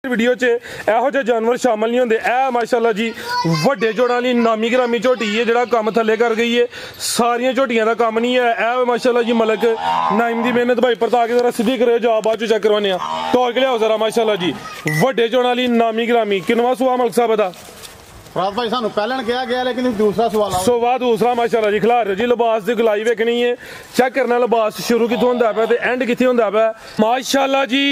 Video च ਇਹੋ ਜਿਹੇ ਜਾਨਵਰ शामिल नहीं होंगे। ਇਹ माशाअल्लाह जी ਵੱਡੇ ਜੋੜਾਂ ਲਈ ਨਾਮੀ ਗ੍ਰਾਮੀ ਝੋਟੀ है ਜਿਹੜਾ ਕੰਮ ਥੱਲੇ कर गई है। ਸਾਰੀਆਂ ਝੋਟੀਆਂ ਦਾ ਕੰਮ नहीं है। ਇਹ माशाअल्लाह जी मलक नाइम ਦੀ ਮਿਹਨਤ भाई पर ताकि जरा सीधी करो जो बाद चेक करवाने तोड़ के लियाओ जरा माशाअल्लाह जी ਵੱਡੇ ਜੋੜਾਂ ਲਈ नामी ग्रामी। किनवा सुआ मलक साहब दा फराद भाई सानू पहले कहा गया लेकिन दूसरा सवाल सुआ दूसरा माशाअल्लाह जी खिला रहे जी। लिबास की गुलाई वेखनी है चेक करना लिबास शुरू कितों होंदा पे ते एंड किथे होंदा पे माशाअल्लाह जी।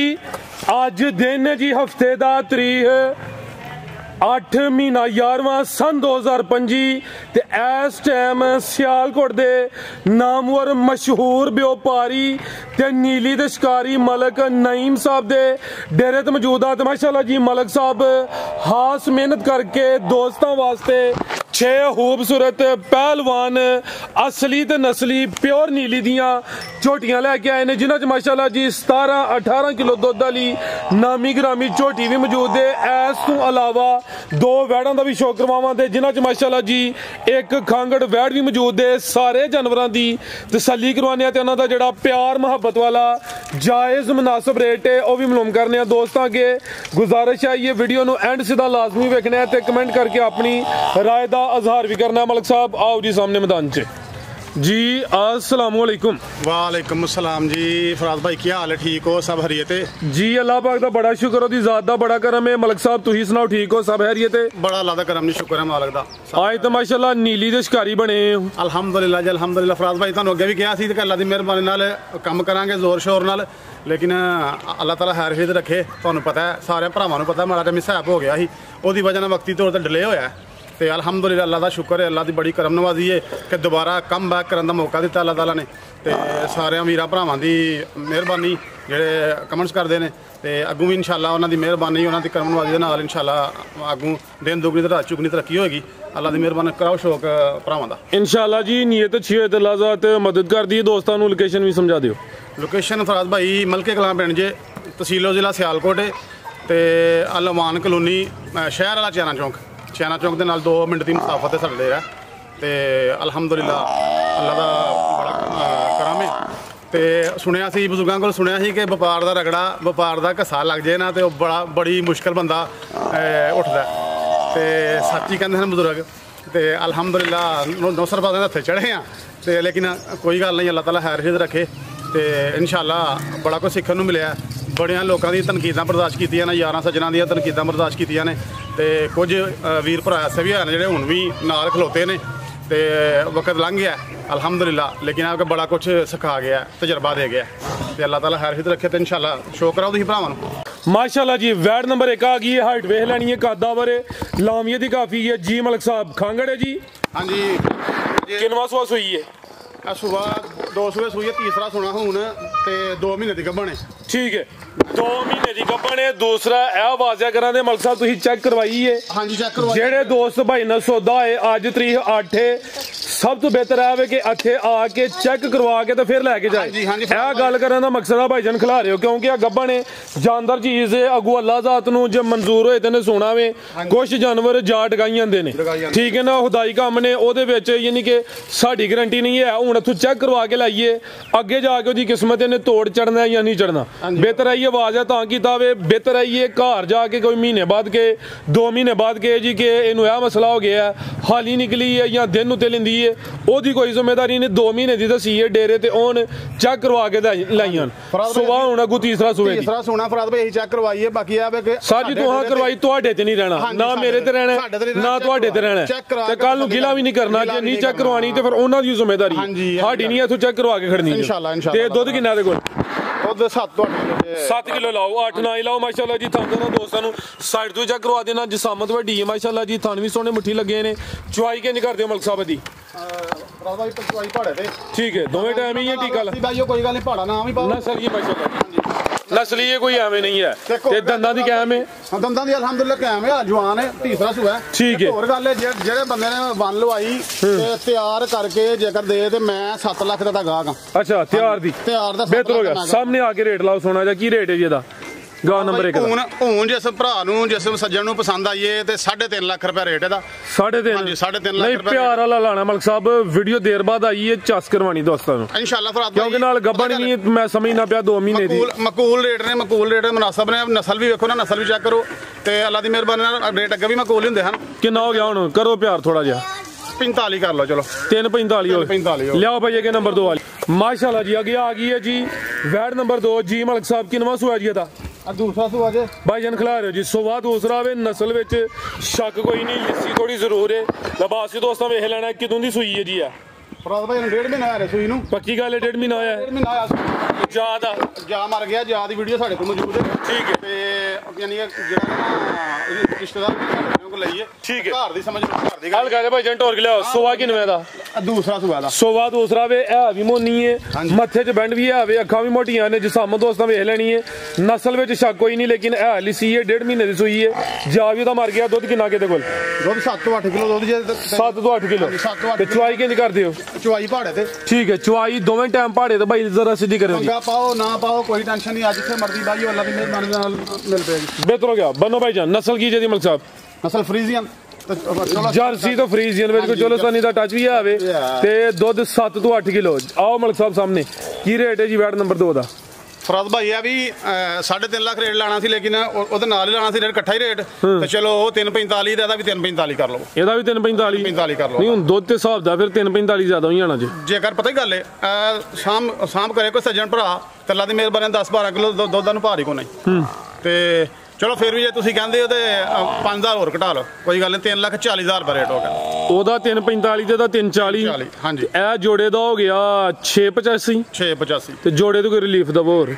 अज दिन जी हफ्ते दा तरीक 8 महीना 11वां सन 2025 ते इस टाइम सियालकोट दे नामवर मशहूर व्यापारी ते नीली ते शिकारी मलक नईम साहब दे डेरे ते मौजूद है। माशाअल्लाह जी मलक साहब खास मेहनत करके दोस्तों वास्ते 6 खूबसूरत पहलवान असली ते नस्ली प्योर नीली दियां झोटियां लैके आए ने जिन्हां च माशाअल्लाह जी 17-18 किलो दुध वाली नामी ग्रामी झोटी भी मौजूद है। इस तो अलावा 2 वैड़ां दा भी शो करवावां ते जिन्हां च माशाअल्लाह जी एक खांगड़ वैड़ भी मौजूद है। सारे जानवरां दी तसल्ली करवाने ते उन्हां दा जिहड़ा प्यार मुहब्बत वाला जायज़ मुनासिब रेट है वह भी मालूम करने दोस्तों अगे गुजारिश है ये वीडियो नूं एंड सीधा लाजमी वेखना है ते कमेंट करके अपनी राय दा अजहार भी करना। मलक साहब आओ जी सामने मैदान च जी। अस्सलाम वालेकुम। वालेकुम अस्सलाम जी। फराद भाई क्या हाल है? ठीक हो? सब हरियत है जी? अल्लाह पाक दा बड़ा शुक्र ओदी ज़ात दा बड़ा करम है। मलक साहब तुही सुनाओ ठीक हो? सब हरियत है? बड़ा अल्लाह दा करम नहीं शुक्र है मालिक दा। आज तो माशाअल्लाह नीली दे शिकारी बने अल्हम्दुलिल्लाह जी अल्हम्दुलिल्लाह। फराद भाई तुहानू अगे भी कहा सी कि अल्लाह दी मेहरबानी नाल काम करांगे जोर शोर नाल लेकिन अल्लाह ताला खैर हिफज़ रखे। तुहानू पता है सारे भरावां नू पता माड़ा जिहा मिसहैप हो गया सी ओदी वजह नाल वक्ती तौर ते डिले होया तो अल्हम्दुलिल्लाह अल्लाह का शुक्र है। अल्लाह की बड़ी करम नवाजी है कि दोबारा कम बैक करने का मौका दिता अल्लाह ताला ने तो सारे वीरां भरावां की मेहरबानी जेह्ड़े कमेंट्स करते हैं तो अग्गों भी इंशाअल्लाह उन्होंने मेहरबानी उन्होंने करम नवाजी के नाल इंशाअल्लाह अग्गों दिन दुगनी ते रात चुगनी तरक्की होगी। अल्लाह की मेहरबानी कराओ शौक भरावां दा इंशाअल्लाह जी। नीयत अच्छी होए तो अल्लाह ज़ात मदद कर दी। दोस्तों को लोकेशन भी समझा दियो। लोकेशन फराद भाई मलके कलां पिंड जे तहसीलो जिला सियालकोट तो अलवान कलोनी शहर वाला चाइना चौंक के नाल 2 मिनट की मुसाफत है साढ़े है तो अल्हम्दुलिल्लाह अल्लाह का बड़ा करम है। तो सुनिया सी बजुर्गों को सुनिया सी कि व्यापार का रगड़ा व्यापार का घसा लग जाए ना तो बड़ी मुश्किल बंदा उठता तो सच ही कहते हैं बजुर्ग तो अल्हम्दुलिल्लाह नौसर पास हथे चढ़े हैं तो लेकिन कोई गल नहीं अल्लाह ताला खैर हिफज़ रखे तो इंशाअल्लाह बड़ा कुछ सीखने को मिले। बड़िया लोगों की तनकीदा बर्दाश्त की ने यारां सज्जनां दी तनकीदा बर्दाश्त की ने तो कुछ वीर भरा ऐसे भी हैं जो हुण भी नाल खलोते ने तो वक्त लंघ गया अल्हम्दुलिल्लाह लेकिन आपको बड़ा कुछ सिखा गया तजर्बा दे गया तो अल्लाह ताला खैर हिफज़ रखे तो इंशाअल्लाह शो कराओ तुसीं भरावां नूं। माशाअल्लाह जी वैड नंबर 1 आ गई है। हाइट वेख लैनी है कादावर है लामियत ही काफ़ी है जी। मलक साहब खांगड़ है जी? हाँ जी। किनवा सुआ सुई है? सुबह 2 सूबे सूई है तीसरा सुना हूँ तो 2 महीने की गब्बन है। ठीक है 2 महीने की गब्बन है। दूसरा यह वाजिया करा दे मलक साहब तुसीं चेक करवाई है? हाँ जी चेक करवाई। जेड़े दोस्त भाई ने सौदा है अज तरीक 8 है सब तो बेहतर है कि इत्थे आके चेक करवा के तो फिर लैके जाए। यह गल करने का मकसद है भाईजान खिला रहे हो क्योंकि यह गब्बन है जानदार चीज है अगू अल्लाह जात नूं जो मंजूर होए ते सोना वे कुछ जानवर जा टकाई जाते हैं ठीक है ना खुदाई काम ने ओहदे विच यानी कि साडी गारंटी नहीं है। हुण इत्थों चेक करवा के लाइए अगे जाके ओहदी किस्मत इन्हें तोड़ चढ़ना है या नहीं चढ़ना। बेहतर आइए आवाज है तां कीता वे बेहतर आइए घर जाके कोई महीने बाद के 2 महीने बाद के जी कि इनू यह मसला हो गया हाल ही निकली है या दिन उत्ते लेंदी है ओहदी कोई जिम्मेदारी नहीं। 2 महीने की दसी है डेरे ते ओन चेक करवा के लाइयां सुबह हुण अगू तीसरा सुबह तीसरा सोना फराद भाई चेक करवाइए बाकी है साजी तुहां करवाई तुहाडे ते नहीं रहना ना मेरे ते रहना ना तुहाडे ते रहना ते कल नूं गिला भी नहीं करना जे नहीं चेक करवानी ते फिर उन्हां दी जिम्मेदारी साडी नहीं इत्थों चेक करवा के खड़नी इंशाअल्लाह। ते दुध किन्ना दे कोल? दुध 7 किलो लाओ 8 ना ही लाओ माशाअल्लाह जी। थां दोनों दोस्तां नूं साइड तो चेक करवा देना जिसामत वड्डी है माशाअल्लाह जी। थान भी सोहने मुट्ठी लगे ने चुआई किंज करदे हो मलक साहब दी? ठीक है दोवें टाइम ही है टीका कोई गल नहीं पहाड़ा नाम ही नस्ल ही माशाअल्लाह नस्ली है कोई एवं नहीं है ते दंदां दी कायम है? दंदां दी अल्हम्दुलिल्लाह कायम है जवान है तीसरा सुआ है। ठीक है और गल है जेड़े बंदे ने वन लवाई ते तैयार करके जेकर दे ते मैं 7 लाख दा गाहक हां। अच्छा तैयार दी तैयार दा बेहतर हो गया सामने आके रेट लाओ सोना जा की रेट है जी दा? ਗਾ ਨੰਬਰ 1 ਹੁਣ ਜਿਸ ਭਰਾ ਨੂੰ ਜਿਸ ਸੱਜਣ ਨੂੰ ਪਸੰਦ ਆਈਏ ਤੇ 3.5 ਲੱਖ ਰੁਪਏ ਰੇਟ ਇਹਦਾ। 3.5 3.5 ਨਹੀਂ, ਲੱਖ ਰੁਪਏ ਪਿਆਰ ਵਾਲਾ ਲਾਣਾ ਮਲਕ ਸਾਹਿਬ। ਵੀਡੀਓ ਦੇਰ ਬਾਅਦ ਆਈ ਹੈ, ਚਸ ਕਰਵਾਣੀ ਦੋਸਤਾਂ ਨੂੰ ਇਨਸ਼ਾਅੱਲਾ ਫਰਾਦ ਭਾਈ, ਕਿਉਂਕਿ ਨਾਲ ਗੱਬਣ ਨਹੀਂ ਮੈਂ ਸਮਝਣਾ ਪਿਆ 2 ਮਹੀਨੇ ਦੀ। ਮਕੂਲ ਰੇਟ ਮੁਨਾਸਬ ਨੇ। ਨਸਲ ਵੀ ਵੇਖੋ ਨਾ, ਨਸਲ ਵੀ ਚੈੱਕ ਕਰੋ ਤੇ ਅੱਲਾ ਦੀ ਮਿਹਰਬਾਨੀ ਨਾਲ ਰੇਟ ਅੱਗੇ ਵੀ ਮਕੂਲ ਹੀ ਹੁੰਦੇ ਹਨ। ਕਿੰਨਾ ਹੋ ਗਿਆ ਹੁਣ? ਕਰੋ ਪਿਆਰ ਥੋੜਾ ਜਿਹਾ। 45 ਕਰ ਲਓ, ਚਲੋ 3.45 ਹੋ 45 ਲਿਆਓ ਭਾਈ ਅਗੇ ਨੰਬਰ 2 ਵਾਲੀ। माशाल्लाह जी आगे आ गई है जी वैड नंबर 2 जी मलिक साहब की नवा सुआ जी था दूसरा सुआ जे भाईजान खिला रहे हो जी। सुबह दूसरा वे नस्ल विच शक कोई नहीं, लिस्सी थोड़ी जरूर है। लबास भी दोस्तों वेख लेना कितों दी सुई है जी। फराद भाई 1.5 महीना आया सुई नूं। पक्की गल है 1.5 महीना होया है। 1.5 महीना आया जा दा जा मर गया। जा दी वीडियो साडे कोल मौजूद है। ठीक है ते यानी जेड़ा रिश्तेदार को लईए। ठीक है घर दी समझ घर दी गल कर भाईजान टोर के लियाओ। सुआ किनवे दा? दूसरा सुआ दा। सुआ दूसरा वे है भी मोनी है, मथे च बैंड भी है वे, अखां भी मोटियां ने। जिसाम दोस्तां वेख लेनी है। नस्ल विच शक कोई नहीं, लेकिन है लिसी है। 1.5 महीने दी सुई है। जा भी ओदा मर गया। दुध किन्ना किते कोल? दुध 7 ਤੋਂ 8 किलो दुध जे 7 ਤੋਂ 8 किलो। ते चवाई किंज करदे हो? चवाई पहाड़े ते। ठीक है चवाई दोवें टाइम पहाड़े ते भाई जरा सीधी करो जी। पाओ ना पाओ कोई टेंशन नहीं। आज जिथे मर्जी भाई अल्लाह दी मेहरबानी नाल मिल पेगी। बेहतर हो गया। बनो भाईजान नस्ल की जी मलिक साहब? नस्ल फ्रीजियन जर्सी तो फ्रीजियन विच कोई चोलोसानी दा टच भी आवे ते दुध 7 ਤੋਂ 8 किलो। आओ मलिक साहब सामने की रेट है जी वैड नंबर 2 दा? फराद भाई है भी 3.5 लाख रेट लाना सी, लेकिन ओदे नाल ही लाना सी रेट इकट्ठा ही रेट ते चलो 3.45 दा भी 3.45 कर लो। ਇਹਦਾ ਵੀ 3.45 कर लो। ਨਹੀਂ ਹੁਣ ਦੁੱਧ ਤੇ ਹਿਸਾਬ ਦਾ ਫਿਰ 3.45 ਜ਼ਿਆਦਾ ਹੀ ਜਾਣਾ ਜੀ। ਜੇਕਰ ਪਤਾ ਹੀ ਗੱਲ ਹੈ ਸ਼ਾਮ ਕਰੇ ਕੋਈ ਸੱਜਣ ਭਰਾ ਤੇ ਅੱਲਾ ਦੀ ਮਿਹਰਬਾਨੀ 10-12 ਕਿਲੋ ਦੁੱਧ ਨੂੰ ਭਾਰੀ ਕੋ ਨਹੀਂ ਤੇ ਚਲੋ ਫਿਰ ਵੀ ਜੇ ਤੁਸੀਂ ਕਹਿੰਦੇ ਹੋ ਤੇ 5000 ਹੋਰ ਘਟਾ ਲਓ, ਕੋਈ ਗੱਲ ਨਹੀਂ। 3,40,000 ਰੁਪਏ ਰੇਟ ਹੋ ਗਿਆ ਉਹਦਾ 3.45 ਤੇ ਦਾ 3.40। ਹਾਂਜੀ ਇਹ ਜੋੜੇ ਦਾ ਹੋ ਗਿਆ 6.85 6.85 ਤੇ ਜੋੜੇ ਤੋਂ ਕੋਈ ਰਿਲੀਫ ਦਵੋ ਹੋਰ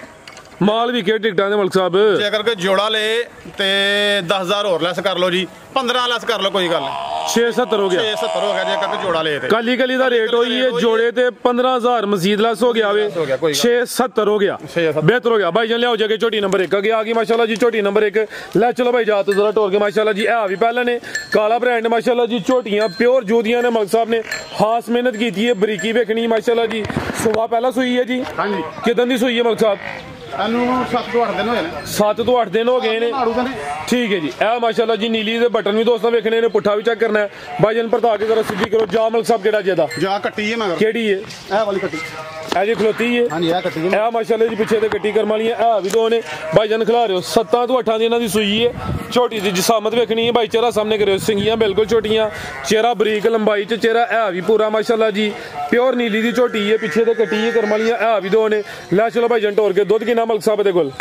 ਮਾਲ ਵੀ ਕੇ ਟਿਕਟਾਂ ਦੇ ਮਲਕ ਸਾਹਿਬ। ਜੇਕਰ ਕੋਈ ਜੋੜਾ ਲੇ ਤੇ 10000 ਹੋਰ ਲੈਸ ਕਰ ਲਓ ਜੀ, 15 ਲੈਸ ਕਰ ਲਓ, ਕੋਈ ਗੱਲ ਨਹੀਂ। 670 ਹੋ ਗਿਆ। 670 ਹੋ ਗਿਆ ਜੇਕਰ ਕੋਈ ਜੋੜਾ ਲੇ ਤੇ। ਕਾਲੀ ਦਾ ਰੇਟ ਹੋਈ ਹੈ ਜੋੜੇ ਤੇ 15000 ਮਜ਼ੀਦ ਲੈਸ ਹੋ ਗਿਆ ਵੇ 670 ਹੋ ਗਿਆ। ਬਿਹਤਰ ਹੋ ਗਿਆ ਭਾਈ ਜਾਨ। ਲਿਆਓ ਜਗੇ ਝੋਟੀ नंबर 1 ਅੱਗੇ ਆ ਗਈ ਮਾਸ਼ਾਅੱਲਾ ਜੀ। ਝੋਟੀ नंबर 1 ਲੈ ਚਲੋ ਭਾਈ ਜਾ ਤੋ ਜ਼ਰਾ ਟੋਰ ਕੇ ਮਾਸ਼ਾਅੱਲਾ ਜੀ। ਇਹ ਵੀ ਪਹਿਲਾਂ ਨੇ ਕਾਲਾ ਬ੍ਰਾਂਡ ਮਾਸ਼ਾਅੱਲਾ ਜੀ। ਝੋਟੀਆਂ ਪਿਓਰ ਜੋਦੀਆਂ ਨੇ ਮਲਕ ਸਾਹਿਬ ਨੇ ਖਾਸ ਮਿਹਨਤ ਕੀਤੀ ਹੈ। ਬਰੀਕੀ ਵੇਖਣੀ ਮਾਸ਼ਾਅੱਲਾ ਜੀ। ਸੁਬਾ ਪਹਿਲਾਂ ਸੂਈ ਹੈ ਜੀ। ਹਾਂਜੀ ਕਿਦਾਂ ਦੀ ਸੂਈ ਹੈ ਮਲਕ ਸਾਹਿਬ? ਇਹਨੂੰ 7 ਤੋਂ 8 ਦਿਨ ਹੋਏ ਨੇ। 7 ਤੋਂ 8 ਦਿਨ ਹੋ ਗਏ ਨੇ। ਠੀਕ है जी। ਇਹ ਮਾਸ਼ਾਅੱਲਾ ਜੀ ਨੀਲੀ ਦੇ ਬਟਨ ਵੀ ਦੋਸਤਾਂ ਵੇਖਣੇ ਨੇ, ਪੁੱਠਾ ਵੀ ਚੈੱਕ ਕਰਨਾ ਹੈ। ਭਾਈ ਜਾਨ ਪਰਤਾ ਕੇ ਜ਼ਰਾ ਸਿੱਧੀ ਕਰੋ। ਜਾ ਮਲਕ ਸਾਹਿਬ ਕਿਹੜਾ ਜਿਹਦਾ? ਜਾ ਕੱਟੀ ਹੈ ਮਗਰ। ਕਿਹੜੀ ਹੈ? ਇਹ ਵਾਲੀ ਕੱਟੀ ਇਹ ਜੀ ਖਲੋਤੀ ਹੈ। ਹਾਂਜੀ ਇਹ ਕੱਟੀ ਹੈ। ਇਹ ਮਾਸ਼ਾਅੱਲਾ ਜੀ ਪਿੱਛੇ ਤੇ ਕੱਟੀ ਕਰਮ ਵਾਲੀਆਂ ਇਹ ਵੀ ਦੋ ਨੇ। ਭਾਈ ਜਾਨ ਖਿਲਾ ਰਹੇ ਹੋ 7 ਤੋਂ 8 ਦੀ ਇਹਨਾਂ ਦੀ ਸੂਈ ਹੈ। ਛੋਟੀ ਦੀ ਜਿਸਾਮਤ ਵੇਖਣੀ ਹੈ ਭਾਈ। ਚਿਹਰਾ ਸਾਹਮਣੇ ਕਰਿਓ। ਸਿੰਗੀਆਂ ਬਿਲਕੁਲ ਛੋਟੀਆਂ, ਚਿਹਰਾ ਬਰੀਕ ਲੰਬਾਈ ਚ ਚਿਹਰਾ। ਇਹ ਵੀ ਪੂਰਾ ਮਾਸ਼ਾਅੱਲਾ ਜੀ ਪਿਓਰ ਨੀਲੀ ਦੀ ਝੋਟੀ ਹੈ। ਪਿੱਛੇ ਤੇ ਕੱਟੀ ਹੈ ਕਰਮ ਵਾਲੀਆਂ ਇਹ ਵੀ ਦੋ ਨੇ। ਲੈ ਚਲੋ ਭਾਈ ਜਾਨ ਟੋਰ ਕੇ। ਦੁੱਧ ਕਿੰਨਾ ਮਲਕ ਸਾਹਿਬ ਦੇ ਕੋਲ?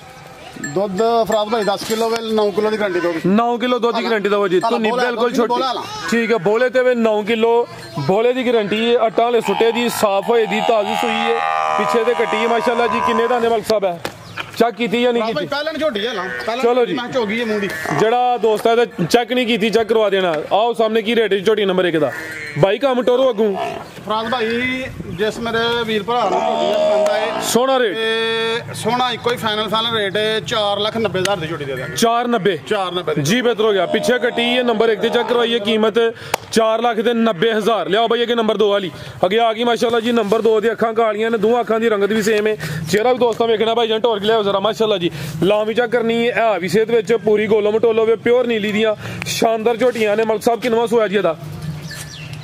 ਦੁੱਧ ਫਰਾਦ ਭਾਈ 10 ਕਿਲੋ ਵੇ 9 ਕਿਲੋ ਦੀ ਗਰੰਟੀ ਦੋਗੇ। 9 ਕਿਲੋ ਦੁੱਧ ਦੀ ਗਰੰਟੀ ਦਵੋ ਜੀ। ਤੂੰ ਬਿਲਕੁਲ ਛੋਟੀ ਠੀਕ ਹੈ। ਬੋਲੇ ਤੇ ਵੇ 9 ਕਿਲੋ ਬੋਲੇ ਦੀ ਗਰੰਟੀ ਹੈ। ਆਟਾ ਵਾਲੇ ਸੁੱਟੇ ਦੀ ਸਾਫ਼ ਹੋਏ ਦੀ ਤਾਜ਼ੀ ਸੂਈ ਹੈ। ਪਿੱਛੇ ਤੇ ਕੱਟੀ ਹੈ ਮਾਸ਼ਾਅੱਲਾ ਜੀ। ਕਿੰਨੇ ਦਾਨੇ ਮਲਕ ਸਾਹਿਬ ਹੈ? ਚੈੱਕ ਕੀਤੀ ਜਾਂ ਨਹੀਂ ਕੀਤੀ? ਪਹਿਲਾਂ ਝੋਟੀ ਹੈ ਨਾ। ਚਲੋ ਜੀ ਮੈਂ ਝੋਗੀ ਹੈ ਮੂੰਹ ਦੀ। ਜਿਹੜਾ ਦੋਸਤ ਹੈ ਚੈੱਕ ਨਹੀਂ ਕੀਤੀ ਚੈੱਕ ਕਰਵਾ ਦੇਣਾ। ਆਓ ਸਾਹਮਣੇ ਕੀ ਰੇਟ ਹੈ ਝੋਟੀ ਨੰਬਰ 1 ਦਾ? ਬਾਈ ਕੰਮ ਟੋਰੋ ਅੱਗੂ ਫਰਾਦ ਭਾਈ ਜਿਸ ਮੇਰੇ ਵੀਰ ਭਰਾ ਨੂੰ ਝੋਟੀ ਦਾ ਪਸੰਦ ਆਏ ਸੋਹਣਾ ਰੇਟ ਤੇ ਸੋਹਣਾ ਇੱਕੋ ਹੀ ਫਾਈਨਲ ਰੇਟ ਹੈ 4,90,000 ਦੀ ਝੋਟੀ ਦੇ ਦਾਂਗੇ। 490 ਜੀ। ਬਿਹਤਰ ਹੋ ਗਿਆ। ਪਿੱਛੇ ਕੱਟੀ ਹੈ ਨੰਬਰ 1 ਤੇ ਚੈੱਕ ਕਰਵਾਈਏ। ਕੀਮਤ 4,90,000। ਲਿਆਓ ਭਾਈ ਅੱਗੇ ਨੰਬਰ 2 ਵਾਲੀ ਅੱਗੇ ਆ ਗਈ ਮਾਸ਼ਾਅੱਲਾ ਜੀ। ਨੰਬਰ 2 ਦੀ ਅੱਖਾਂ ਕਾਲੀਆਂ ਨੇ, ਦੋਵਾਂ ਅੱਖਾਂ ਦੀ ਰੰਗਤ ਵੀ ਸੇਮ ਹੈ। ਚਿਹਰਾ ਵੀ ਦੋਸਤਾਂ ਵੇਖਣਾ ਭਾਈ ਜਾਨ ਟੋਰ ਕੇ ਲਿਆਓ ਜ਼ਰਾ ਮਾਸ਼ਾਅੱਲਾ ਜੀ। ਲਾਂ ਵੀ ਚੈੱਕ ਕਰਨੀ ਹੈ। ਇਹ ਵੀ ਸਿਹਤ ਵਿੱਚ ਪੂਰੀ ਗੋਲੋ ਮਟੋਲੋ ਵੇ ਪਿਓਰ ਨੀਲੀ ਦੀਆਂ ਸ਼ਾਨਦਾਰ ਝੋਟੀਆਂ ਨੇ। ਮਲਕ ਸਾਹਿਬ ਕਿੰਨਵਾਂ ਸੋਇਆ ਜੀ ਇਹਦਾ?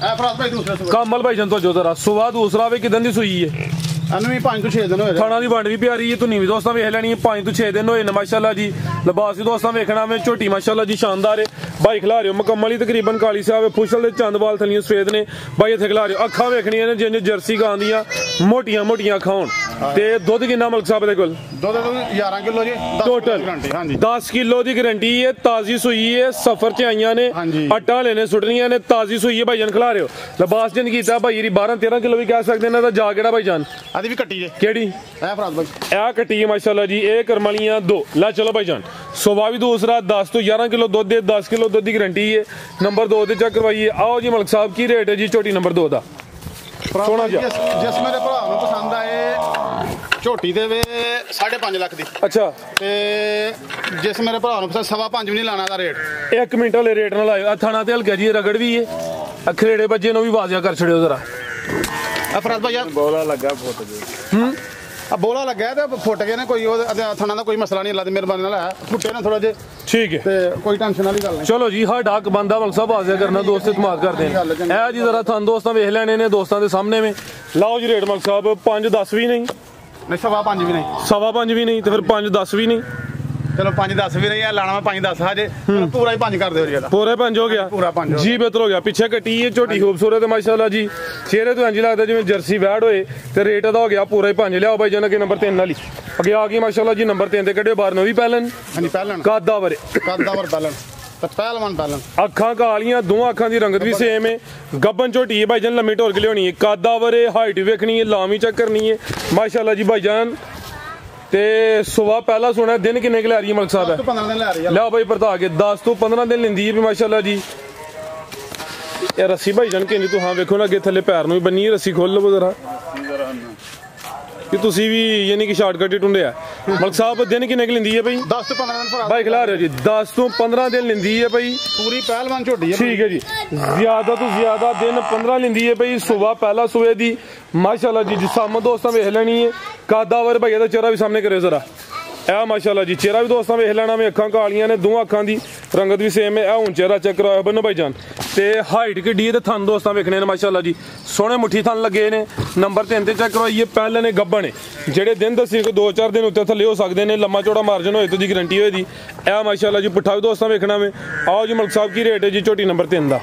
ਇਹ ਫਰਾਦ ਭਾਈ ਦੂਸਰਾ ਸੁਆ। ਕਾਮਲ ਭਾਈ ਜਾਨ ਤੋਂ ਜੋ ਜ਼ਰਾ ਸੁਆ ਦੂਸਰਾ ਵੇ ਕਿਦਾਂ ਦੀ ਸੂਈ ਹੈ? ਇਹਨੂੰ ਵੀ 5 ਤੋਂ 6 ਦਿਨ ਹੋਏ। ਖਾਣਾ ਦੀ ਵੰਡ ਵੀ ਪਿਆਰੀ ਹੈ। ਧੁਨੀ ਵੀ ਦੋਸਤਾਂ ਵੇਖ ਲੈਣੀ ਹੈ। 5 ਤੋਂ 6 ਦਿਨ ਹੋਏ ਨੇ ਮਾਸ਼ਾਅੱਲਾ ਜੀ। ਲਿਬਾਸ ਵੀ ਦੋਸਤਾਂ ਵੇਖਣਾ ਵੇ ਝੋਟੀ ਮਾਸ਼ਾਅੱਲਾ ਜੀ ਸ਼ਾਨਦਾਰ ਹੈ। ਭਾਈ ਖਿਲਾ ਰਹੇ ਹੋ ਮੁਕੰਮਲ ਹੀ ਤਕਰੀਬਨ ਕਾਲੀ ਸਾਹਿਬ ਫੁਸ਼ਲ ਦੇ ਚੰਦਵਾਲ ਥਲੀਆਂ ਸਵੇਦ ਨੇ। ਭਾਈ ਇੱਥੇ ਖਿਲਾ ਰਹੇ ਹੋ। ਅੱਖਾਂ ਵੇਖਣੀਆਂ ਨੇ ਜਿੰਜ ਜਰਸੀ ਗਾਂ ਦੀਆਂ ਮੋਟੀਆਂ ਅੱਖਾਂ ਹੋਣ। ਤੇ ਦੁੱਧ ਕਿੰਨਾ ਮਲਕ ਸਾਹਿਬ ਦੇ ਕੋਲ? ਦੁੱਧ 11 ਕਿਲੋ ਜੀ ਟੋਟਲ। ਹਾਂਜੀ 10 ਕਿਲੋ ਦੀ ਗਰੰਟੀ ਹੈ। ਤਾਜ਼ੀ ਸੂਈ ਹੈ। ਸਫਰ 'ਚ ਆਈਆਂ ਨੇ। ਆਟਾ ਲੈਣੇ ਸੁੱਟਣੀਆਂ ਨੇ। ਤਾਜ਼ੀ ਸੂਈ ਹੈ ਭਾਈ ਜਾਨ ਖਿਲਾ ਰਹੇ ਹੋ। ਲਿਬਾਸ ਜਨ ਕੀਤਾ ਭਾਈ 12-13 ਕਿਲੋ ਵੀ ਕਹਿ ਸਕਦੇ ਇਹਨਾਂ ਦਾ। ਜਾ ਕਿਹੜਾ ਭਾਈ ਜਾਨ? ਆਦੀ ਵੀ ਕੱਟੀ ਜੇ। ਕਿਹੜੀ? ਇਹ ਫਰਾਦ ਭਾਈ ਇਹ ਕੱਟੀ ਹੈ ਮਾਸ਼ਾਅੱਲਾ ਜੀ। ਇਹ ਕਰਮਾਲੀਆਂ 2। ਲੈ ਚਲੋ ਭਾਈ ਜਾਨ। ਸੁਬਾ ਵੀ ਦੂਸਰਾ 10 ਤੋਂ 11 ਕਿਲੋ ਦੁੱਧ ਦੇ 10 ਕਿਲੋ ਦੁੱਧ ਦੀ ਗਰੰਟੀ ਹੈ। ਨੰਬਰ 2 ਤੇ ਚੈੱਕ ਕਰਵਾਈਏ। ਆਓ ਜੀ ਮਲਕ ਸਾਹਿਬ ਕੀ ਰੇਟ ਹੈ ਜੀ ਝੋਟੀ ਨੰਬਰ 2 ਦਾ? ਸੋਹਣਾ ਜਿਹਾ ਜਿਸ ਮੇਰੇ ਭਰਾ ਨੂੰ ਪਸੰਦ ਆਏ ਝੋਟੀ ਦੇ ਵੇ 5.5 ਲੱਖ ਦੀ। ਅੱਛਾ ਤੇ ਜਿਸ ਮੇਰੇ ਭਰਾ ਨੂੰ ਪਸੰਦ 5.5 ਵੀ ਨਹੀਂ ਲਾਣਾ ਦਾ ਰੇਟ। 1 ਮਿੰਟ ਵਾਲੇ ਰੇਟ ਨਾਲ ਆਇਓ। ਆ ਥਾਣਾ ਤੇ ਹਲਕਾ ਜੀ ਰਗੜ ਵੀ ਹੈ। ਅਖਰੇੜੇ ਬੱਜੇ ਨੂੰ ਵੀ ਵਾਜ਼ਿਆ ਕਰ ਛੜਿਓ ਜ਼ਰਾ। ਫਰਾਦ ਭਾਈ ਬੋਲਾ ਲੱਗਾ ਬਹੁਤ ਜੀ। ਆ ਬੋਲਾ ਲੱਗਿਆ ਤੇ ਫੁੱਟ ਗਏ ਨੇ, ਕੋਈ ਉਹ ਥਣਾ ਦਾ ਕੋਈ ਮਸਲਾ ਨਹੀਂ, ਅੱਲਾ ਦੀ ਮਿਹਰਬਾਨੀ ਨਾਲ ਹੈ, ਫੁੱਟੇ ਨੇ ਥੋੜਾ ਜੇ, ਠੀਕ ਹੈ ਤੇ ਕੋਈ ਟੈਨਸ਼ਨ ਵਾਲੀ ਗੱਲ ਨਹੀਂ। ਚਲੋ ਜੀ ਹਾਂ ਡਾਕ ਬੰਦਾ ਮਲਕ ਸਾਹਿਬ ਹਾਜ਼ਰ ਕਰਨਾ ਦੋਸਤ ਇਤਮਾਦ ਕਰਦੇ ਨੇ ਇਹ ਜੀ ਜ਼ਰਾ ਤੁਹਾਨੂੰ ਦੋਸਤਾਂ ਵੇਖ ਲੈਣੇ ਨੇ ਦੋਸਤਾਂ ਦੇ ਸਾਹਮਣੇ में ਲਾਓ ਜੀ ਰੇਟ ਮਲਕ ਸਾਹਿਬ 5-10 ਵੀ ਨਹੀਂ, ਨਹੀਂ 5.5 ਵੀ ਨਹੀਂ, 5.25 ਵੀ ਨਹੀਂ ਤੇ ਫਿਰ 5-10 ਵੀ ਨਹੀਂ, ਚਲੋ 5-10 ਵੀ ਨਹੀਂ, ਲਾਣਾ ਮੈਂ 5-10 ਹਜੇ ਪੂਰਾ ਹੀ 5 ਕਰ ਦਿਓ ਜੀ ਇਹਦਾ, ਪੂਰੇ 5 ਹੋ ਗਿਆ ਪੂਰਾ 5 ਜੀ, ਬਿਹਤਰ ਹੋ ਗਿਆ। ਪਿੱਛੇ ਕੱਟੀ ਹੈ ਝੋਟੀ ਖੂਬਸੂਰਤ ਹੈ ਮਾਸ਼ਾਅੱਲਾ ਜੀ, ਚਿਹਰੇ ਤੋਂ ਇੰਜ ਲੱਗਦਾ ਜਿਵੇਂ ਜਰਸੀ ਵੈੜ ਹੋਏ ਤੇ ਰੇਟ ਇਹਦਾ ਹੋ ਗਿਆ ਪੂਰਾ ਹੀ 5। ਲਿਆਓ ਬਾਈ ਜਨ ਅੱਗੇ ਨੰਬਰ 3 ਵਾਲੀ ਅੱਗੇ ਆ ਗਈ ਮਾਸ਼ਾਅੱਲਾ ਜੀ, ਨੰਬਰ 3 ਤੇ ਕੱਢਿਓ ਬਾਹਰ ਨਵੀਂ ਪਹਿਲਨ, ਹਾਂਜੀ ਪਹਿਲਣ ਕਾਦਾਵਰ ਪਹਿਲਣ ਤੇ ਪਹਿਲਵਾਨ ਪਹਿਲਣ, ਅੱਖਾਂ ਕਾਲੀਆਂ, ਦੋਵਾਂ ਅੱਖਾਂ ਦੀ ਰੰਗਤ ਵੀ ਸੇਮ ਹੈ, ਗੱਬਨ ਝੋਟੀ ਹੈ ਭਾਈਜਾਨ, ਲੰਮੀ ਢੋਲ ਕੇ ਲਿਆਉਣੀ ਹੈ, ਕਾਦਾਵਰ ਹੈ, ਹਾਈਟ ਵੇਖਣੀ ਹੈ, ਲਾਮੀ ਚੈੱਕ ਕਰਨੀ ਹੈ ਮਾਸ਼ਾਅੱਲਾ ਜੀ ਭਾਈਜਾਨ। ਤੇ ਸੁਬਹ ਪਹਿਲਾ ਸੁਣਾ ਦਿਨ ਕਿੰਨੇ ਕਿ ਲੈ ਰਹੀ ਹੈ ਮਲਕ ਸਾਹਿਬ? 15 ਦਿਨ ਲੈ ਰਹੀ ਹੈ। ਲਿਆ ਭਾਈ ਪਰਤਾ ਕੇ 10 ਤੋਂ 15 ਦਿਨ ਲੈਂਦੀ ਹੈ ਮਾਸ਼ਾਅੱਲਾ ਜੀ। ਇਹ ਰੱਸੀ ਭਾਈਜਾਨ ਕਿੰਨੀ ਤੂੰ ਹਾਂ ਵੇਖੋ ਨਾ ਅੱਗੇ ਥੱਲੇ ਪੈਰ ਨੂੰ ਵੀ ਬੰਨੀ ਰੱਸੀ ਖੋਲ ਲਵੋ ਜ਼ਰਾ ਕਿ ਤੁਸੀਂ ਵੀ ਯਾਨੀ ਕਿ ਸ਼ਾਰਟਕਟ ਹੀ ਟੁੰਡਿਆ। ਮਲਕ ਸਾਹਿਬ ਦਿਨ ਕਿੰਨੇ ਕਿ ਲੈਂਦੀ ਹੈ ਭਾਈ? 10 ਤੋਂ 15 ਦਿਨ ਭਾਈ ਖਿਲਾ ਰਹੇ ਹੋ ਜੀ, 10 ਤੋਂ 15 ਦਿਨ ਲੈਂਦੀ ਹੈ ਭਾਈ, ਪੂਰੀ ਪਹਿਲਵਾਨ ਝੋਟੀ ਹੈ। ਠੀਕ ਹੈ ਜੀ, ਜ਼ਿਆਦਾ ਤੋਂ ਜ਼ਿਆਦਾ ਦਿਨ 15 ਲੈਂਦੀ ਹੈ ਭਾਈ। ਸੁਬਹ ਪਹਿਲਾ ਸੂਏ ਦੀ ਮਾਸ਼ਾਅੱਲਾ ਜੀ, ਜਿਸਾਮਤ ਦੋਸਤਾਂ ਵੇਖ ਲੈਣੀ ਹੈ। ਕਾਦਾਵਰ ਭਾਈ ਦਾ ਚਿਹਰਾ ਵੀ ਸਾਹਮਣੇ ਕਰਿਓ ਜ਼ਰਾ, ਇਹ ਮਾਸ਼ਾਅੱਲਾ ਜੀ ਚਿਹਰਾ ਵੀ ਦੋਸਤਾਂ ਵੇਖ ਲੈਣਾ ਵੇ, ਅੱਖਾਂ ਕਾਲੀਆਂ ਨੇ, ਦੋਵਾਂ ਅੱਖਾਂ ਦੀ ਰੰਗਤ ਵੀ ਸੇਮ ਹੈ। ਇਹ ਹੁਣ ਚਿਹਰਾ ਚੈੱਕ ਕਰਾਇਆ ਬੰਨੋ ਭਾਈ ਜਾਨ, ਤੇ ਹਾਈਟ ਕਿੱਡੀ ਹੈ ਤੇ ਥਣ ਦੋਸਤਾਂ ਵੇਖਣੇ ਨੇ ਮਾਸ਼ਾਅੱਲਾ ਜੀ, ਸੋਹਣੇ ਮੁੱਠੀ ਥਣ ਲੱਗੇ ਨੇ। ਨੰਬਰ 3 ਤੇ ਚੈੱਕ ਕਰਵਾਈਏ, ਪਹਿਲੇ ਨੇ ਗੱਬਣ ਨੇ, ਜਿਹੜੇ ਦਿਨ ਦੱਸੀ ਕਿ 2-4 ਦਿਨ ਉੱਤੇ ਥੱਲੇ ਹੋ ਸਕਦੇ ਨੇ, ਲੰਮਾ ਚੌੜਾ ਮਾਰਜਨ ਹੋਏ ਤੋਂ ਦੀ ਗਰੰਟੀ ਹੋਏ ਦੀ। ਇਹ ਮਾਸ਼ਾਅੱਲਾ ਜੀ ਪੁੱਠਾ ਵੀ ਦੋਸਤਾਂ ਵੇਖਣਾ ਵੇ। ਆਓ ਜੀ ਮਲਕ ਸਾਹਿਬ ਕੀ ਰੇਟ ਹੈ ਜੀ ਝੋਟੀ ਨੰਬਰ 3 ਦਾ?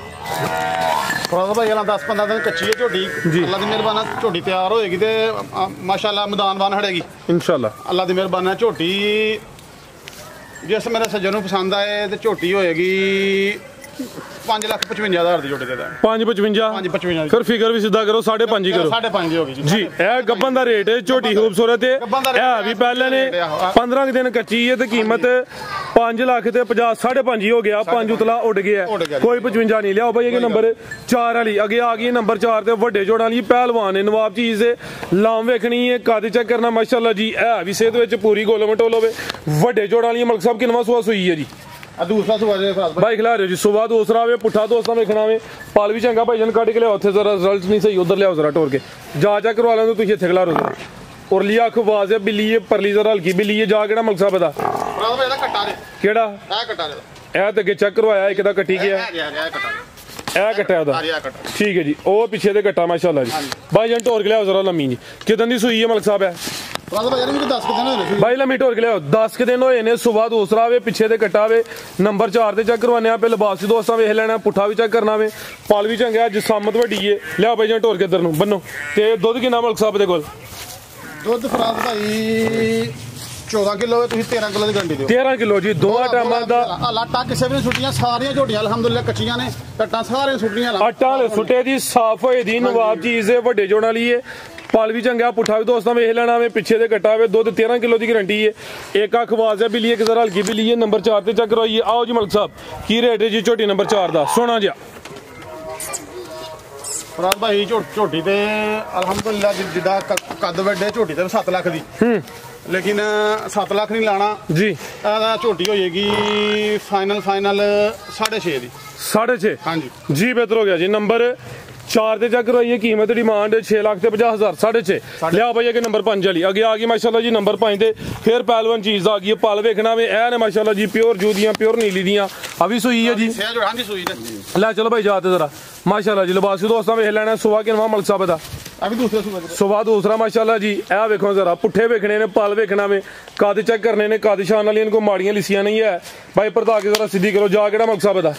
ਫਰਾਜ਼ ਭਾਈ 10-15 ਦਿਨ ਕੱਚੀ ਹੈ ਝੋਟੀ, ਅੱਲਾ ਦੀ ਮਿਹਰਬਾਨੀ ਨਾਲ ਝੋਟੀ ਤਿਆਰ ਹੋਏਗੀ ਤੇ ਮਾਸ਼ਾਅੱਲਾ ਮੈਦਾਨ ਬਣ ਹੜੇਗੀ ਇਨਸ਼ਾਅੱਲਾ, ਅੱਲਾ ਦੀ ਮਿਹਰਬਾਨੀ ਨਾਲ। ਝੋਟੀ ਜਿਸ ਮੇਰੇ ਸੱਜਣ ਨੂੰ ਪਸੰਦ ਆਏ ਤੇ ਝੋਟੀ ਹੋਏਗੀ 5,55,000 ਦੀ ਝੋਟੀ ਦੇ ਦਾਂ। 5,55 ਫਿਰ ਫਿਗਰ ਵੀ ਸਿੱਧਾ ਕਰੋ, 5.5 ਹੀ ਕਰੋ। 5.5 ਹੋ ਗਈ ਜੀ। ਇਹ ਗੱਬਨ ਦਾ ਰੇਟ ਹੈ, ਝੋਟੀ ਖੂਬਸੂਰਤ ਹੈ, ਇਹ ਵੀ ਪਹਿਲੇ ਨੇ 15 ਦਿਨ ਕੱਚੀ ਹੈ ਤੇ ਕੀਮਤ 5 ਲੱਖ ਤੇ 50 5.5 ਹੀ ਹੋ ਗਿਆ, 5 ਉਤਲਾ ਉੱਡ ਗਿਆ, ਕੋਈ 55 ਨਹੀਂ। ਲਿਆਓ ਭਾਈ ਇਹ ਨੰਬਰ 4 ਵਾਲੀ ਅੱਗੇ ਆ ਗਈ, ਨੰਬਰ 4 ਤੇ ਵੱਡੇ ਜੋੜਾਂ ਵਾਲੀ ਪਹਿਲਵਾਨ ਹੈ, ਨਵਾਬ ਚੀਜ਼ ਹੈ, ਲਾਮ ਵੇਖਣੀ ਹੈ, ਕੱਦ ਚੈੱਕ ਕਰਨਾ ਮਾਸ਼ਾਅੱਲਾ ਜੀ। ਇਹ ਵੀ ਸਿਹਤ ਵਿੱਚ ਪੂਰੀ ਗੋਲ ਮਟੋਲ ਹੋਵੇ, ਵੱਡੇ ਜੋੜਾਂ ਵਾਲੀ ਮਲਕ ਸਾਹਿਬ ਕਿੰਨਵਾਂ ਸੂਆ ਸੂਈ ਹੈ ਜੀ? दूसरा सुबह भाई खिला रहे हो जी, सुबह दूसरा वे पुठा दोस्तों में खाना में पाल भी चंगा भाई जन काट के लिया उथे जरा रिजल्ट नहीं सही, उधर लिया जरा टोर के जा करवा लें तो तुझे इत्थे खिला रहे हो। और लिया अख वाज है बिल्ली है, परली जरा हल्की बिल्ली है, जा केड़ा मलक साहब दा केड़ा ए ते चेक करवाया एक दा कट्टी गया ए कट्टा दा, ठीक है जी। ओ पीछे दे कट्टा माशाल्लाह जी। भाई जन टोर के लिया जरा लम्मी जी, कितन दी सूई है मलक साहब है? भाई लम्मी ढोल के लिया 10 के दिन होए ने। सुबह दूसरा वे पिछे दे कट्टा वे, नंबर 4 ते चेक करवाने पे, लिबास भी दोस्तां वेख लेना, पुठा भी चेक करना वे, पाल भी चंगा, जिसामत वड्डी है। लिया भाई जान ढोल के इधर नूं बन्नो। ते दुध किन्ना मलक साहब दे कोल? दुध फराज भाई 14 किलो है, 13 किलो की गारंटी दियो। 13 किलो जी, दोवां टाइमां दा लाटा किसी भी छुट्टियां सारियां झोटियां अल्हम्दुलिल्लाह कच्चियां ने, कट्टां सारियां छुट्टियां आटा ले सुटे दी साफ होए दी नवाब चीज है, वड्डे जोड़ां वाली है, पाल भी चंगा, पुठा भी दोस्तों वेख लेना वे, पिछे दे कट्टा वे, दुध 13 किलो की गारंटी है। एक अख वाज है बिल्ली, एक जरा हल्की बिल्ली है। नंबर 4 ते चेक करवाइए। आओ जी मलक साहब की रेट है जी झोटी नंबर 4 दा? सोना जी फराज भाई झोटी ते अल्हम्दुलिल्लाह जिदा कद वड्डे झोटी ते 7 लाख दी, लेकिन 7 लाख नहीं लाना जी। झोटी हो जाएगी फाइनल 6.5 दी, 6.5 हाँ जी जी। बेहतर हो गया जी। नंबर 4 ते चेक करवाइए, कीमत डिमांड 6 लाख ते 50,000, 6.5। लिया भाई अगे नंबर 5 वाली अगे आ गई माशाल्लाह जी, नंबर 5 ते फिर पहलवान चीज आ गई है। पाल वेखना वे ए ने माशाल्लाह जी, प्योर जूदियां, प्योर नीली दियां, अभी सुई है जी। ला चलो भाई जाते जरा माशाल्लाह जी। लिबास दोस्तों वेख लेना, सुबह किनवा मलक साहब दा? अभी दूसरा सुबह दूसरा माशाल्लाह जी। ए वेखो जरा, पुट्ठे वेखने ने, पाल वेखना में, कद चेक करने ने, कद शान वाली इनको माड़ियां लिसियां नहीं है भाई। परता के जरा सीधी करो, जा केड़ा मलक साहब दा?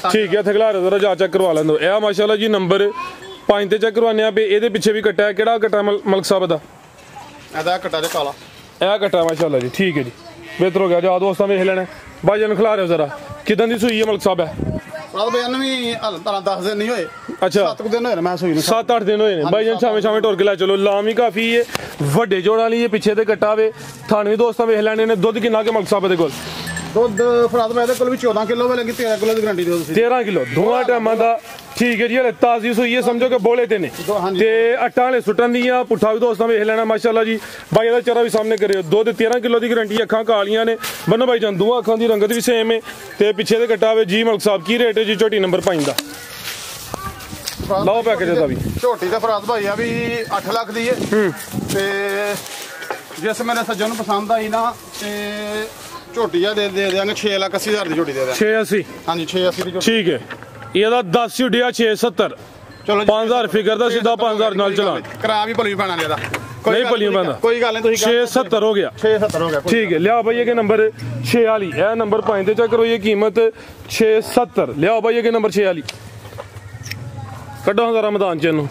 ठीक है, थगला रहे जरा, जा चेक करवा लें दो। ए माशाल्लाह जी नंबर 5 ते चेक करवाने पे, एदे पिछे भी कट्टा है, केड़ा कट्टा मलक साहब दा? एदा कट्टा ते काला, ए कट्टा माशाल्लाह जी, ठीक है जी। बेहतर हो गया, जा दोस्तों वेख लेना। भाई जन खिला रहे हो जरा, किदन दी सुई है मलक साहब है? 10 दिन नहीं होए, अच्छा 7 दिन होए मैं सुई नूं, 7-8 दिन होए ने भाई जन। शामे टोर के ला चलो, लाम ही काफी है, वड्डे जोड़ा वाली है, पिछे दे कट्टा वे, थाने भी दोस्तों वेख लेने ने। दुध किन्ना के मलक साहब दे कोल? दुध फराद भाई दे कोल भी 14 किलो है, लेकिन 13 किलो की गारंटी दियो तुसीं। 13 किलो दोवां टाइमां दा, ठीक है जी। हले ताजी सुई है, समझो कि बोले ते ने ते अट्टा हले सुटन दियां, पुठा भी दोस्तों वेख लेना माशाल्लाह जी। भाई दा चेहरा भी सामने करियो, दुध 13 किलो की गारंटी, अखां कालियां ने बन्नो भाई जान, दोवां अखां दी रंगत भी सेम है ते पिछे दे कट्टा वे जी। मलक साहब की रेट है जी झोटी नंबर 5 दा? ਲਾਓ ਪੈਕੇਜ ਦਾ ਵੀ ਝੋਟੀ ਦਾ ਫਰਾਦ ਭਾਈ ਆ ਵੀ 8 ਲੱਖ ਦੀ ਹੈ ਤੇ ਜਿਸ ਮੇਰੇ ਸੱਜਣ ਨੂੰ ਪਸੰਦ ਆਈ ਨਾ ਤੇ ਝੋਟੀ ਆ ਦੇ ਦਿਆਂਗੇ 6,80,000 ਦੀ ਝੋਟੀ ਦੇ ਦਿਆਂਗੇ 680 ਹਾਂਜੀ 680 ਦੀ ਝੋਟੀ ਠੀਕ ਹੈ ਇਹਦਾ 10 ਝੁੱਡਿਆ 670 ਚਲੋ 5000 ਫਿਗਰ ਦਾ ਸਿੱਧਾ 5000 ਨਾਲ ਚਲਾ ਕਰਾ ਵੀ ਭਲੀ ਪੈਣਾ ਇਹਦਾ ਨਹੀਂ ਭਲੀ ਪੈਂਦਾ ਕੋਈ ਗੱਲ ਨਹੀਂ ਤੁਸੀਂ 670 ਹੋ ਗਿਆ 670 ਹੋ ਗਿਆ ਠੀਕ ਹੈ ਲਿਆਓ ਭਾਈ ਇਹ ਨੰਬਰ 46 ਇਹ ਨੰਬਰ ਪਾਇੰਦੇ ਚੈੱਕ ਕਰੋ ਇਹ ਕੀਮਤ 670 ਲਿਆਓ ਭਾਈ ਇਹ ਨੰਬਰ 46 ਕੱਢੋ ਜ਼ਰਾ ਮੈਦਾਨ ਚ ਇਹਨੂੰ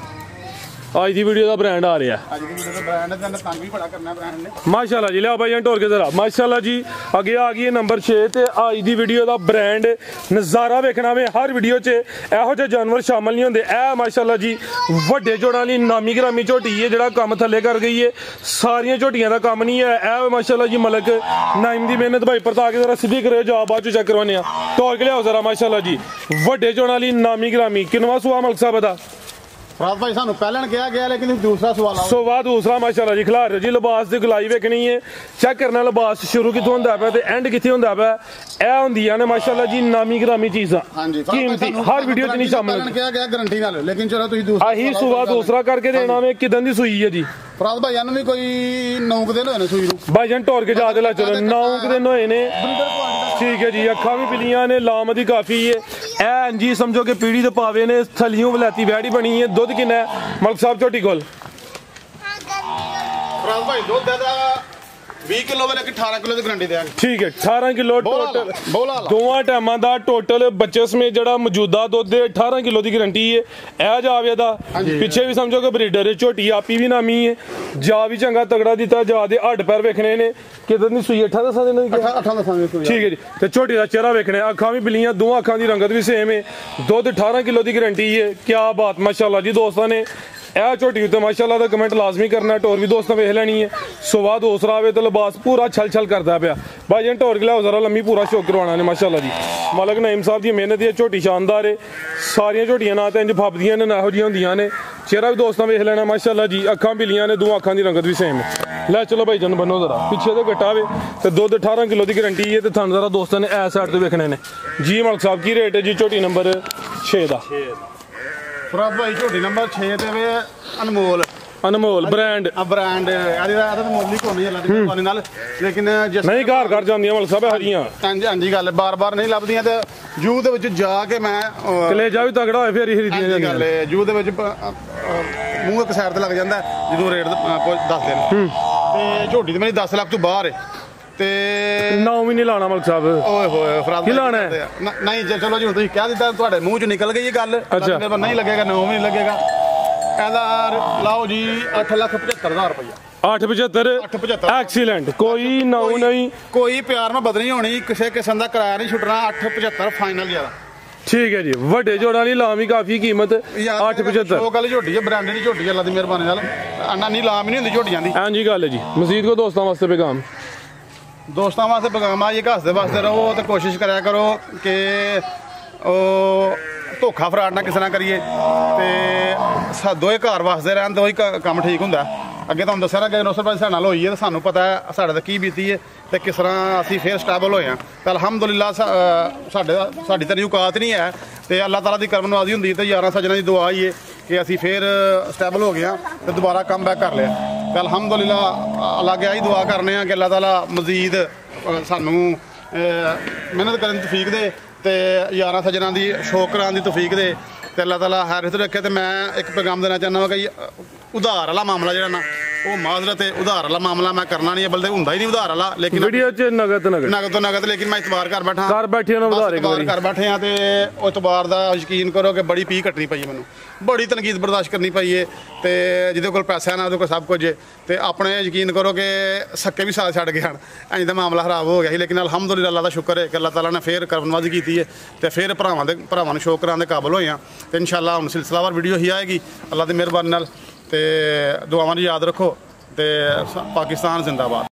ਅੱਜ ਦੀ ਵੀਡੀਓ ਦਾ ਬ੍ਰਾਂਡ ਆ ਰਿਹਾ ਅੱਜ ਦੀ ਵੀਡੀਓ ਦਾ ਬ੍ਰਾਂਡ ਹੈ ਤੇ ਤੰਗ ਵੀ ਬੜਾ ਕਰਨਾ ਬ੍ਰਾਂਡ ਨੇ ਮਾਸ਼ਾਅੱਲਾ ਜੀ ਲਿਆਓ ਭਾਈ ਢੋਰ ਕੇ ਜ਼ਰਾ ਮਾਸ਼ਾਅੱਲਾ ਜੀ ਅੱਗੇ ਆ ਗਈ ਨੰਬਰ 6 ਤੇ ਅੱਜ ਦੀ ਵੀਡੀਓ ਦਾ ਬ੍ਰਾਂਡ ਨਜ਼ਾਰਾ ਵੇਖਣਾ ਵੇ ਹਰ ਵੀਡੀਓ 'ਚ ਇਹੋ ਜਿਹੇ ਜਾਨਵਰ ਸ਼ਾਮਲ ਨਹੀਂ ਹੁੰਦੇ ਇਹ ਮਾਸ਼ਾਅੱਲਾ ਜੀ ਵੱਡੇ ਜੋੜਾਂ ਲਈ ਨਾਮੀ ਗ੍ਰਾਮੀ ਝੋਟੀ ਹੈ ਜਿਹੜਾ ਕੰਮ ਥੱਲੇ ਕਰ ਗਈ ਹੈ ਸਾਰੀਆਂ ਝੋਟੀਆਂ ਦਾ ਕੰਮ ਨਹੀਂ ਹੈ ਇਹ ਮਾਸ਼ਾਅੱਲਾ ਜੀ ਮਲਕ ਨਾਇਮ ਦੀ ਮਿਹਨਤ ਭਾਈ ਪਰਤਾ ਕੇ ਜ਼ਰਾ ਸਿੱਧੀ ਕਰਿਓ ਜਵਾਬ ਬਾਅਦ 'ਚ ਚੈੱਕ ਕਰਵਾਉਂਦੇ ਆ ਢੋਰ ਕੇ ਲਿਆਓ ਜ਼ਰਾ ਮਾਸ਼ਾਅੱਲਾ ਜੀ ਵੱਡੇ ਜੋੜਾਂ ਲਈ ਨਾਮੀ ਗ੍ਰਾਮੀ ਕਿੰਨਵਾਂ ਸੂਆ ਮਲਕ ਸਾਹਿਬ ਦਾ ਫਰਾਦ ਭਾਈ ਸਾਨੂੰ ਪਹਿਲਾਂ ਕਿਹਾ ਗਿਆ ਲੇਕਿਨ ਦੂਸਰਾ ਸਵਾਲ ਆਓ ਸੋ ਬਾਅਦ ਦੂਸਰਾ ਮਾਸ਼ਾਅੱਲਾ ਜੀ ਖਿਲਾਰ ਜੀ ਲਿਬਾਸ ਦੀ ਗੁਲਾਈ ਵੇਖਣੀ ਹੈ ਚੈੱਕ ਕਰਨਾ ਲਿਬਾਸ ਸ਼ੁਰੂ ਕਿੱਥੋਂ ਹੁੰਦਾ ਪਿਆ ਤੇ ਐਂਡ ਕਿੱਥੇ ਹੁੰਦਾ ਪਿਆ ਇਹ ਹੁੰਦੀਆਂ ਨੇ ਮਾਸ਼ਾਅੱਲਾ ਜੀ ਨਾਮੀ ਗ੍ਰਾਮੀ ਚੀਜ਼ਾਂ ਹਾਂਜੀ ਕੀਮਤੀ ਹਰ ਵੀਡੀਓ 'ਚ ਨਹੀਂ ਸ਼ਾਮਲ ਪਹਿਲਾਂ ਕਿਹਾ ਗਿਆ ਗਾਰੰਟੀ ਨਾਲ ਲੇਕਿਨ ਚਲੋ ਤੁਸੀਂ ਦੂਸਰਾ ਆਹੀ ਸੂਆ ਦੂਸਰਾ ਕਰਕੇ ਦੇਣਾ ਵੇ ਕਿਦਾਂ ਦੀ ਸੂਈ ਹੈ ਜੀ ਫਰਾਦ ਭਾਈਆਂ ਨੂੰ ਵੀ ਕੋਈ 9 ਦਿਨ ਹੋਏ ਨੇ ਸੂਈ ਨੂੰ ਭਾਈਜਾਨ ਟੋਰ ਕੇ ਜਾ ਦੇ ਲਾ ਚਲੋ 9 ਦਿਨ ਹੋਏ ਨੇ ਠੀਕ ਹੈ ਜੀ ਅੱਖਾਂ ਵੀ ਪਿਲੀਆਂ ਨੇ ਲਾਮਦੀ ਕਾਫੀ ਹੈ ਐ ਜੀ ਸਮਝੋ ਕਿ ਪੀੜੀ ਤੇ ਪਾਵੇ ਨੇ ਥਲੀਓਂ ਵਲਾਤੀ ਵੈੜੀ ਬਣੀ ਹੈ ਦੁੱਧ ਕਿੰਨਾ ਹੈ ਮਲਕ ਸਾਹਿਬ ਝੋਟੀ ਕੋਲ ਫਰਾਦ ਭਾਈ ਦੁੱਧ ਦਾ 20 ਕਿਲੋ ਵਾਲੇ 18 ਕਿਲੋ ਦੀ ਗਾਰੰਟੀ ਦੇਾਂਗੇ ਠੀਕ ਹੈ 18 ਕਿਲੋ ਟੋਟਲ ਦੋਵਾਂ ਟਾਈਮਾਂ ਦਾ ਟੋਟਲ ਬੱਚੇ ਸਮੇਤ ਜਿਹੜਾ ਮੌਜੂਦਾ ਦੁੱਧ 18 ਕਿਲੋ ਦੀ ਗਾਰੰਟੀ ਹੈ ਇਹ ਜਾਵੇ ਦਾ ਪਿੱਛੇ ਵੀ ਸਮਝੋ ਕਿ ਬਰੀਡਰ ਝੋਟੀ ਆਪੀ ਵੀ ਨਾਮੀ ਹੈ ਜਾ ਵੀ ਚੰਗਾ ਤਗੜਾ ਦਿੱਤਾ ਜਾ ਦੇ ਹੱਡ ਪੈਰ ਵੇਖਣੇ ਨੇ ਕਿਦਾਂ ਦੀ ਸੂਈ 8 ਦੱਸਾਂ ਦਿਨਾਂ ਦੀ 8 ਦੱਸਾਂਗੇ ਠੀਕ ਹੈ ਜੀ ਤੇ ਝੋਟੀ ਦਾ ਚਿਹਰਾ ਵੇਖਣਾ ਅੱਖਾਂ ਵੀ ਬਿਲੀਆਂ ਦੋਵਾਂ ਅੱਖਾਂ ਦੀ ਰੰਗਤ ਵੀ ਸੇਮ ਹੈ ਦੁੱਧ 18 ਕਿਲੋ ਦੀ ਗਾਰੰਟੀ ਹੈ ਕੀ ਬਾਤ ਮਾਸ਼ਾਅੱਲਾ ਜੀ ਦੋਸਤਾਂ ਨੇ ਇਹ ਝੋਟੀ ਉੱਤੇ ਮਾਸ਼ਾਅੱਲਾ ਦਾ ਕਮੈਂਟ ਲਾਜ਼ਮੀ ਕਰਨਾ ਟੋਰ ਵੀ ਦੋਸਤਾਂ ਵੇਖ ਲੈਣੀ ਹੈ ਸਵਾ ਦੂਸਰਾ ਆਵੇ ਤੇ ਲਿਬਾਸ ਪੂਰਾ ਛਲ ਕਰਦਾ ਪਿਆ ਭਾਈ ਟੋਰ ਗਿਲਾ ਜ਼ਰਾ ਲੰਮੀ ਪੂਰਾ ਸ਼ੌਕ ਕਰਵਾਉਣਾ ਨੇ ਮਾਸ਼ਾਅੱਲਾ ਜੀ ਮਲਕ ਨਾਇਮ ਸਾਹਿਬ ਦੀ ਮਿਹਨਤ ਹੈ ਝੋਟੀ ਸ਼ਾਨਦਾਰ ਹੈ ਸਾਰੀਆਂ ਝੋਟੀਆਂ ਨਾ ਤਾਂ ਇੰਜ ਫੱਬਦੀਆਂ ਨੇ ਨਾ ਇਹੋ ਜਿਹੀਆਂ ਹੁੰਦੀਆਂ ਨੇ ਚਿਹਰਾ ਵੀ ਦੋਸਤਾਂ ਵੇਖ ਲੈਣਾ ਮਾਸ਼ਾਅੱਲਾ ਜੀ ਅੱਖਾਂ ਬਿਲੀਆਂ ਨੇ ਦੋ ਅੱਖਾਂ ਦੀ ਰੰਗਤ ਵੀ ਸੇਮ ਹੈ ਲੈ ਚਲੋ ਭਾਈ ਜਨ ਬੰਨੋ ਜ਼ਰਾ ਪਿੱਛੇ ਤੇ ਗੱਟਾ ਵੇ ਤੇ ਦੁੱਧ 18 ਕਿਲੋ ਦੀ ਗਾਰੰਟੀ ਹੈ ਤੇ ਤੁਹਾਨੂੰ ਜ਼ਰਾ ਦੋਸਤਾਂ ਨੇ ਐ ਸਾਈਡ ਤੇ ਵੇਖਣੇ ਨੇ ਜੀ ਮਲਕ ਸਾਹਿਬ ਕੀ ਰੇਟ ਹੈ ਜੀ ਝੋਟੀ ਨੰਬਰ 6 ਦਾ ਫਰਾਦ ਭਾਈ ਝੋਟੀ ਨੰਬਰ 6 ਤੇ ਵੇ ਅਨਮੋਲ ਬ੍ਰਾਂਡ ਬ੍ਰਾਂਡ ਇਹਦਾ ਤਾਂ ਮੁੱਲ ਹੀ ਕੋਈ ਨਹੀਂ ਅੱਲਾ ਨਾਲ ਲੇਕਿਨ ਜਿਸ ਨਹੀਂ ਘਰ ਕਰ ਜਾਂਦੀਆਂ ਮਲਕ ਸਾਹਿਬ ਹਰੀਆਂ ਹਾਂਜੀ ਗੱਲ ਬਾਰ-ਬਾਰ ਨਹੀਂ ਲੱਭਦੀਆਂ ਤੇ ਜੂ ਦੇ ਵਿੱਚ ਜਾ ਕੇ ਮੈਂ ਕਲੇਜਾ ਵੀ ਤਗੜਾ ਹੋਏ ਫੇਰ ਖਰੀਦੀਆਂ ਜਾਂਦੀਆਂ ਗੱਲ ਜੂ ਦੇ ਵਿੱਚ ਮੂੰਹ ਇੱਕ ਸਾਈਡ ਤੇ ਲੱਗ ਜਾਂਦਾ ਜਦੋਂ ਰੇਟ ਦੱਸਦੇ ਨੇ ਤੇ ਝੋਟੀ ਤੇ ਮੇਰੀ 10 ਲੱਖ ਤੋਂ ਬਾਹਰ ਹੈ ਤੇ ਨਾਮ ਵੀ ਨਹੀਂ ਲਾਣਾ ਮਲਕ ਸਾਹਿਬ ਓਏ ਹੋਏ ਫਰਾਦ ਕੀ ਲਾਣਾ ਨਹੀਂ ਚਲੋ ਜੀ ਹੁਣ ਤੁਸੀਂ ਕਹਿ ਦਿੱਤਾ ਤੁਹਾਡੇ ਮੂੰਹ ਚੋਂ ਨਿਕਲ ਗਈ ਇਹ ਗੱਲ ਨਹੀਂ ਲੱਗੇਗਾ ਨਾਮ ਵੀ ਨਹੀਂ ਲੱਗੇਗਾ ਇਹਦਾ ਲਾਓ ਜੀ 8,75,000 ਰੁਪਇਆ 875 ਐਕਸੀਲੈਂਟ ਕੋਈ ਨਾਉ ਨਹੀਂ ਕੋਈ ਪਿਆਰ ਨਾਲ ਬਦਲੀ ਹੋਣੀ ਕਿਸੇ ਕਿਸਮ ਦਾ ਕਿਰਾਇਆ ਨਹੀਂ ਛੁੱਟਣਾ 875 ਫਾਈਨਲ ਜਿਆਦਾ ਠੀਕ ਹੈ ਜੀ ਵੱਡੇ ਜੋੜਾਂ ਲਈ ਲਾਮ ਹੀ ਕਾਫੀ ਕੀਮਤ 875 ਉਹ ਗੱਲ ਝੋਟੀ ਹੈ ਬ੍ਰਾਂਡ ਦੀ ਝੋਟੀ ਅੱਲਾ ਦੀ ਮਿਹਰਬਾਨੀ ਨਾਲ ਅੰਨਾ ਨਹੀਂ ਲਾਮ ਨਹੀਂ ਹੁੰਦੀ ਝੋਟੀਆਂ ਦੀ ਹਾਂਜੀ ਗੱਲ ਹੈ ਜੀ ਮਜ਼ੀਦ ਕੋ ਦੋਸਤਾਂ ਵਾਸਤੇ ਪੈਗਾਮ ਦੋਸਤਾਂ ਵਾਸਤੇ ਪੈਗਾਮ ਆ ਜੀ ਘਸਦੇ ਵਾਸਤੇ ਰਹੋ ਤੇ ਕੋਸ਼ਿਸ਼ ਕਰਿਆ ਕਰੋ ਕਿ ਉਹ ਧੋਖਾ ਫਰਾਡ ਨਾ ਕਿਸੇ ਨਾਲ ਕਰੀਏ ਤੇ ਦੋਏ ਘਰ ਵਸਦੇ ਰਹਿਣ ਤੇ ਉਹੀ ਕੰਮ ਠੀਕ ਹੁੰਦਾ ਅੱਗੇ ਤੁਹਾਨੂੰ ਦੱਸਿਆ ਨਾ ਕਿ ਨੌਸਰ ਭਾਈ ਸਾਡੇ ਨਾਲ ਹੋਈ ਹੈ ਤੇ ਸਾਨੂੰ ਪਤਾ ਹੈ ਸਾਡੇ ਦਾ ਕੀ ਬੀਤੀ ਹੈ ਤੇ ਕਿਸ ਤਰ੍ਹਾਂ ਅਸੀਂ ਫੇਰ ਸਟੇਬਲ ਹੋਏ ਹਾਂ ਤੇ ਅਲਹਮਦੁਲਿਲਾ ਸਾਡੀ ਤਾਂ ਔਕਾਤ ਨਹੀਂ ਹੈ ਤੇ ਅੱਲਾਹ ਤਾਲਾ ਦੀ ਕਰਮ ਨਵਾਜ਼ੀ ਹੁੰਦੀ ਤੇ ਯਾਰਾਂ ਸੱਜਣਾ ਦੀ ਦੁਆ ਹੀ ਹੈ ਕਿ ਅਸੀਂ ਫੇਰ ਸਟੇਬਲ ਹੋ ਗਏ ਹਾਂ ਤੇ ਦੁਬਾਰਾ ਕਮ ਬੈਕ ਕਰ ਲਿਆ ਤੇ ਅਲਹਮਦੁਲਿਲਾ ਅੱਲਾਹ ਅੱਗੇ ਆਹੀ ਦੁਆ ਕਰਨੇ ਆ ਕਿ ਅੱਲਾਹ ਤਾਲਾ ਮਜ਼ੀਦ ਸਾਨੂੰ ਮਿਹਨਤ ਕਰਨ ਦੀ ਤੌਫੀਕ ਦੇ ਤੇ ਯਾਰਾਂ ਸੱਜਣਾ ਦੀ ਸ਼ੌਕ ਕਰਾਉਣ ਦੀ ਤੌਫੀਕ ਦੇ ਤੇ ਅੱਲਾਹ ਤਾਲਾ ਹੈਰਿਤ ਰੱਖੇ ਤੇ ਮੈਂ ਇੱਕ ਪੈਗਾਮ ਦੇਣਾ ਚਾਹੁੰਦਾ ਹਾਂ ਕਿ ਉਧਾਰ ਵਾਲਾ ਮਾਮਲਾ ਜਿਹੜਾ ਨਾ ਉਹ ਮਾਜ਼ਰਤ ਹੈ ਉਧਾਰ ਵਾਲਾ ਮਾਮਲਾ ਮੈਂ ਕਰਨਾ ਨਹੀਂ ਬਲਕਿ ਹੁੰਦਾ ਹੀ ਨਹੀਂ ਉਧਾਰ ਵਾਲਾ ਲੇਕਿਨ ਵੀਡੀਓ 'ਚ ਨਗਦ ਤੋਂ ਨਗਦ ਲੇਕਿਨ ਮੈਂ ਇਤਬਾਰ ਕਰ ਬੈਠੇ ਨਾ ਉਧਾਰ ਕਰ ਬੈਠੇ ਆ ਤੇ ਉਹ ਇਤਬਾਰ ਦਾ ਯਕੀਨ ਕਰੋ ਕਿ ਬੜੀ ਪੀ ਕੱਟਣੀ ਪਈ ਮੈਨੂੰ ਬੜੀ ਤਨਕੀਦ ਬਰਦਾਸ਼ਤ ਕਰਨੀ ਪਈ ਹੈ ਤੇ ਜਿਹਦੇ ਕੋਲ ਪੈਸਾ ਨਾ ਉਹਦੇ ਕੋਲ ਸਭ ਕੁਝ ਤੇ ਆਪਣੇ ਯਕੀਨ ਕਰੋ ਕਿ ਸੱਕੇ ਵੀ ਸਾਥ ਛੱਡ ਗਏ ਹਨ ਇੰਜ ਦਾ ਮਾਮਲਾ ਖਰਾਬ ਹੋ ਗਿਆ ਸੀ ਲੇਕਿਨ ਅਲਹਮਦੁਲਿਲਾ ਅੱਲਾਹ ਦਾ ਸ਼ੁਕਰ ਹੈ ਕਿ ਅੱਲਾਹ ਤਾਲਾ ਨੇ ਫੇਰ ਕਰਮਨਵਾਜ਼ੀ ਕੀਤੀ ਹੈ ਤੇ ਫਿਰ ਭਰਾਵਾਂ ਨੂੰ ਸ਼ੌਕ ਕਰਾਉਣ ਦੇ ਕਾਬਲ ਹੋਏ ਆ ਤੇ ਇਨਸ਼ਾਅੱਲਾ ਹੁਣ ਸਿਲਸਿਲਾਵਾਰ ਵੀਡੀਓ ਹੀ ਆਏਗੀ ਅੱਲਾਹ ਦੀ ਮਿਹਰਬਾਨੀ ਨਾਲ ਤੇ ਦੁਆਵਾਂ ਨੂੰ ਯਾਦ ਰੱਖੋ ਤੇ ਪਾਕਿਸਤਾਨ ਜ਼ਿੰਦਾਬਾਦ।